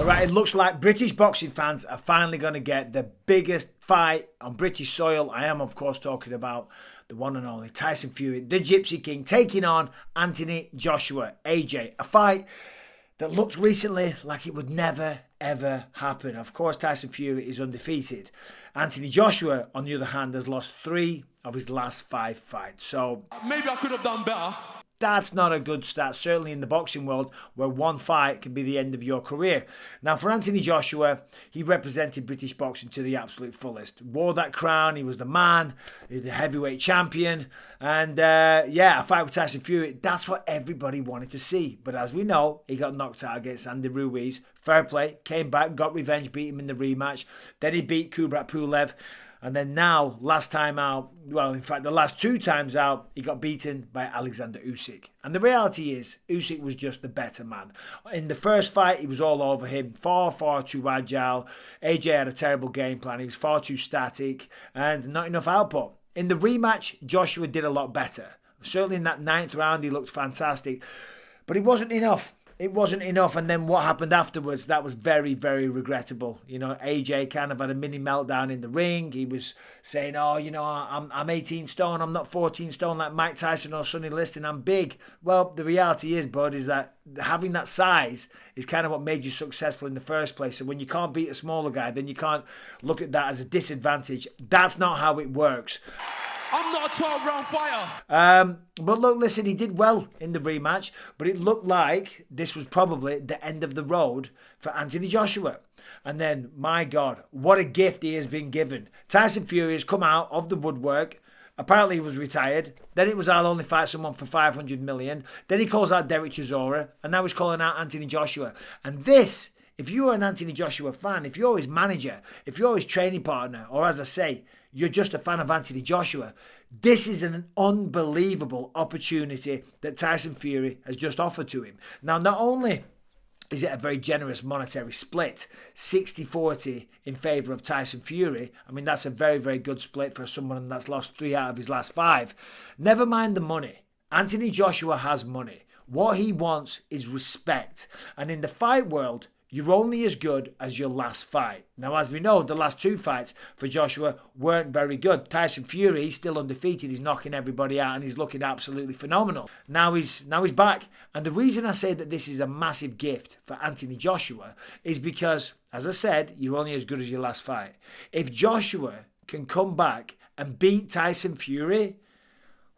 All right, it looks like British boxing fans are finally going to get the biggest fight on British soil. I am, of course, talking about the one and only Tyson Fury, the Gypsy King, taking on Anthony Joshua, AJ. A fight that looked recently like it would never, ever happen. Of course, Tyson Fury is undefeated. Anthony Joshua, on the other hand, has lost 3 of his last 5 fights. So maybe I could have done better. That's not a good start, certainly in the boxing world, where one fight can be the end of your career. Now, for Anthony Joshua, he represented British boxing to the absolute fullest. Wore that crown, he was the man, the heavyweight champion. And a fight with Tyson Fury, that's what everybody wanted to see. But as we know, he got knocked out against Andy Ruiz. Fair play, came back, got revenge, beat him in the rematch. Then he beat Kubrat Pulev. And then now, last time out, well, in fact, the last 2 times out, he got beaten by Alexander Usyk. And the reality is, Usyk was just the better man. In the first fight, he was all over him, far too agile. AJ had a terrible game plan. He was far too static and not enough output. In the rematch, Joshua did a lot better. Certainly in that 9th round, he looked fantastic. But it wasn't enough. It wasn't enough, and then what happened afterwards, that was very, very regrettable. You know, AJ kind of had a mini meltdown in the ring. He was saying, I'm 18 stone, I'm not 14 stone like Mike Tyson or Sonny Liston, I'm big. Well, the reality is, bud, is that having that size is kind of what made you successful in the first place. So when you can't beat a smaller guy, then you can't look at that as a disadvantage. That's not how it works. I'm not a 12-round fighter. But look, listen, he did well in the rematch, but it looked like this was probably the end of the road for Anthony Joshua. And then, my God, what a gift he has been given. Tyson Fury has come out of the woodwork. Apparently he was retired. Then it was, I'll only fight someone for 500 million. Then he calls out Derek Chisora. And now he's calling out Anthony Joshua. And this, if you are an Anthony Joshua fan, if you're his manager, if you're his training partner, or as I say, you're just a fan of Anthony Joshua, this is an unbelievable opportunity that Tyson Fury has just offered to him. Now, not only is it a very generous monetary split, 60-40 in favour of Tyson Fury. I mean, that's a very, very good split for someone that's lost 3 out of his last 5. Never mind the money. Anthony Joshua has money. What he wants is respect. And in the fight world, you're only as good as your last fight. Now, as we know, the last 2 fights for Joshua weren't very good. Tyson Fury, he's still undefeated. He's knocking everybody out and he's looking absolutely phenomenal. Now he's back. And the reason I say that this is a massive gift for Anthony Joshua is because, as I said, you're only as good as your last fight. If Joshua can come back and beat Tyson Fury,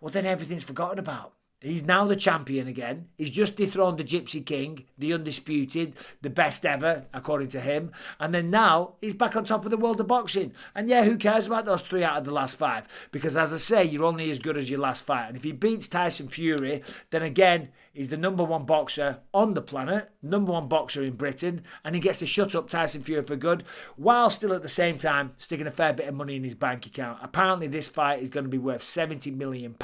well, then everything's forgotten about. He's now the champion again. He's just dethroned the Gypsy King, the undisputed, the best ever, according to him. And then now he's back on top of the world of boxing. And yeah, who cares about those 3 out of the last 5? Because as I say, you're only as good as your last fight. And if he beats Tyson Fury, then again, he's the number 1 boxer on the planet, number 1 boxer in Britain, and he gets to shut up Tyson Fury for good, while still at the same time sticking a fair bit of money in his bank account. Apparently this fight is going to be worth £70 million.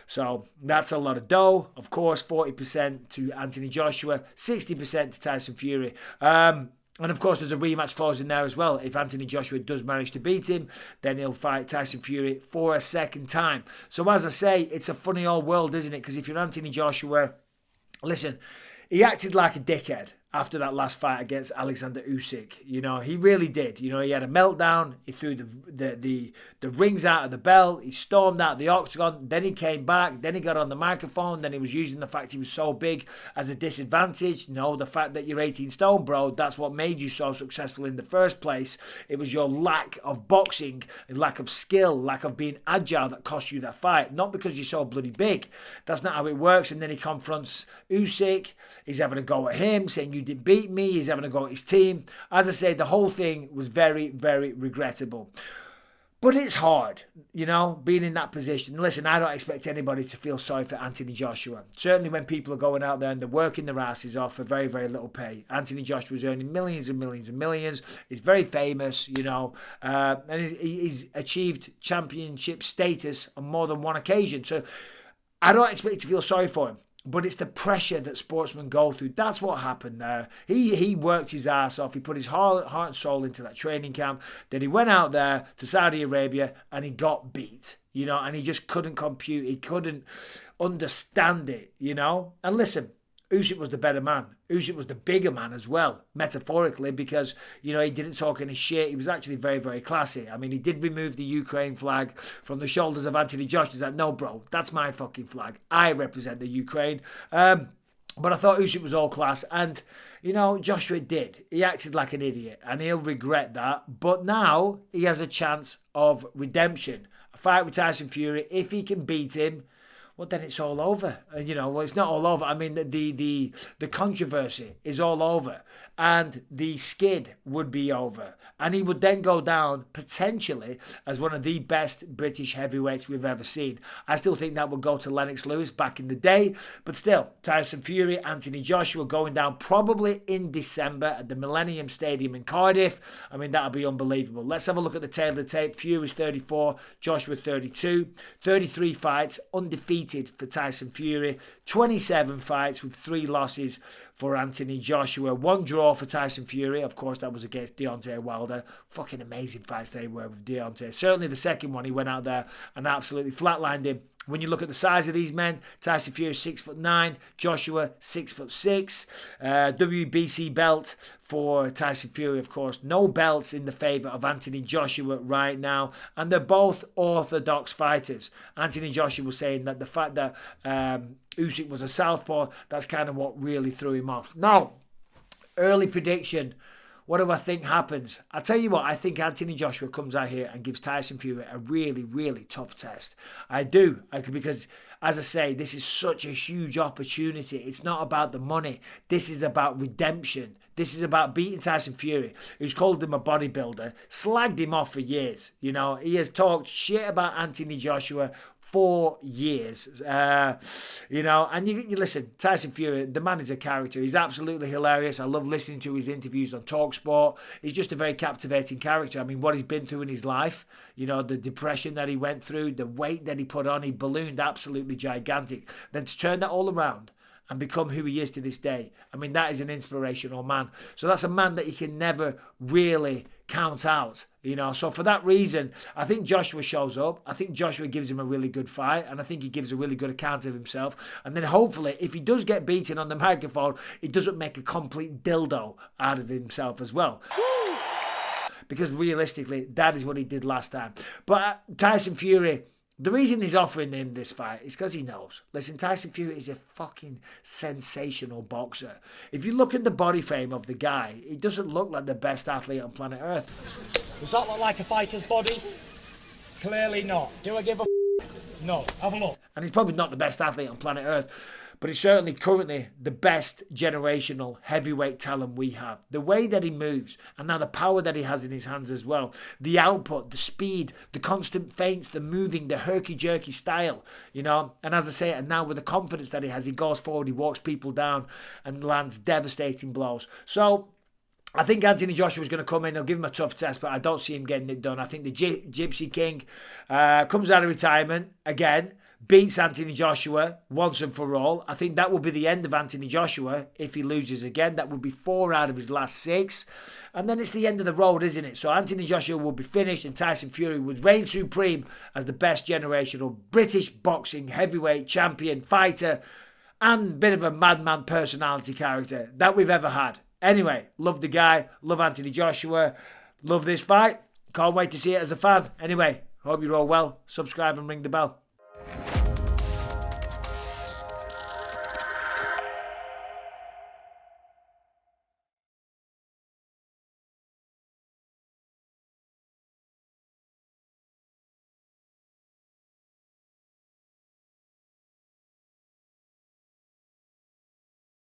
So that's a lot of dough. Of course, 40% to Anthony Joshua, 60% to Tyson Fury. And of course, there's a rematch clause in there as well. If Anthony Joshua does manage to beat him, then he'll fight Tyson Fury for a 2nd time. So as I say, it's a funny old world, isn't it? Because if you're Anthony Joshua, listen, he acted like a dickhead after that last fight against Alexander Usyk. You know, he really did. You know, he had a meltdown. He threw the rings out of the belt. He stormed out the octagon. Then he came back. Then he got on the microphone. Then he was using the fact he was so big as a disadvantage. No, the fact that you're 18 stone, bro, that's what made you so successful in the first place. It was your lack of boxing, lack of skill, lack of being agile that cost you that fight. Not because you're so bloody big. That's not how it works. And then he confronts Usyk. He's having a go at him, saying, you didn't beat me. He's having a go at his team. As I say, the whole thing was very, very regrettable. But it's hard, you know, being in that position. Listen, I don't expect anybody to feel sorry for Anthony Joshua. Certainly when people are going out there and they're working their asses off for very, very little pay. Anthony Joshua's earning millions and millions and millions. He's very famous, you know, and he's achieved championship status on more than 1 occasion. So I don't expect you to feel sorry for him. But it's the pressure that sportsmen go through. That's what happened there. He worked his ass off. He put his heart and soul into that training camp. Then he went out there to Saudi Arabia and he got beat, you know, and he just couldn't compute. He couldn't understand it, you know. And listen, Usyk was the better man. Usyk was the bigger man as well, metaphorically, because, you know, he didn't talk any shit. He was actually very, very classy. I mean, he did remove the Ukraine flag from the shoulders of Anthony Joshua. He's like, no, bro, that's my fucking flag. I represent the Ukraine. But I thought Usyk was all class. And, you know, Joshua did. He acted like an idiot. And he'll regret that. But now he has a chance of redemption. A fight with Tyson Fury. If he can beat him, well, then it's all over. And, you know, well, it's not all over. I mean, the controversy is all over. And the skid would be over. And he would then go down, potentially, as one of the best British heavyweights we've ever seen. I still think that would go to Lennox Lewis back in the day. But still, Tyson Fury, Anthony Joshua going down probably in December at the Millennium Stadium in Cardiff. I mean, that'll be unbelievable. Let's have a look at the tail of the tape. Fury's 34, Joshua 32. 33 fights, undefeated for Tyson Fury. 27 fights with 3 losses for Anthony Joshua. 1 draw for Tyson Fury. Of course, that was against Deontay Wilder. Fucking amazing fights they were with Deontay. Certainly the second one, he went out there and absolutely flatlined him. When you look at the size of these men, Tyson Fury 6'9", Joshua 6'6". WBC belt for Tyson Fury, of course. No belts in the favour of Anthony Joshua right now. And they're both orthodox fighters. Anthony Joshua was saying that the fact that Usyk was a southpaw, that's kind of what really threw him off. Now, early prediction. What do I think happens? I'll tell you what, I think Anthony Joshua comes out here and gives Tyson Fury a really, really tough test. I do. Because, as I say, this is such a huge opportunity. It's not about the money. This is about redemption. This is about beating Tyson Fury, who's called him a bodybuilder, slagged him off for years. You know, he has talked shit about Anthony Joshua for years, you know, and you listen, Tyson Fury, the man is a character. He's absolutely hilarious. I love listening to his interviews on TalkSport. He's just a very captivating character. I mean, what he's been through in his life, you know, the depression that he went through, the weight that he put on, he ballooned absolutely gigantic. Then to turn that all around and become who he is to this day, I mean, that is an inspirational man. So that's a man that you can never really count out, you know. So for that reason, I think Joshua shows up. I think Joshua gives him a really good fight, and I think he gives a really good account of himself. And then hopefully, if he does get beaten on the microphone, he doesn't make a complete dildo out of himself as well. Because realistically, that is what he did last time. But Tyson Fury, the reason he's offering him this fight is because he knows. Listen, Tyson Fury is a fucking sensational boxer. If you look at the body frame of the guy, he doesn't look like the best athlete on planet Earth. Does that look like a fighter's body? Clearly not. Do I give a No. Have a look. And he's probably not the best athlete on planet Earth, but he's certainly currently the best generational heavyweight talent we have. The way that he moves, and now the power that he has in his hands as well. The output, the speed, the constant feints, the moving, the herky-jerky style, you know. And as I say, and now with the confidence that he has, he goes forward, he walks people down and lands devastating blows. So I think Anthony Joshua is going to come in. He'll give him a tough test, but I don't see him getting it done. I think the Gypsy King comes out of retirement again, beats Anthony Joshua once and for all. I think that will be the end of Anthony Joshua if he loses again. That would be 4 out of his last 6. And then it's the end of the road, isn't it? So Anthony Joshua will be finished and Tyson Fury would reign supreme as the best generational British boxing heavyweight champion, fighter, and bit of a madman personality character that we've ever had. Anyway, love the guy, love Anthony Joshua, love this fight. Can't wait to see it as a fan. Anyway, hope you're all well. Subscribe and ring the bell.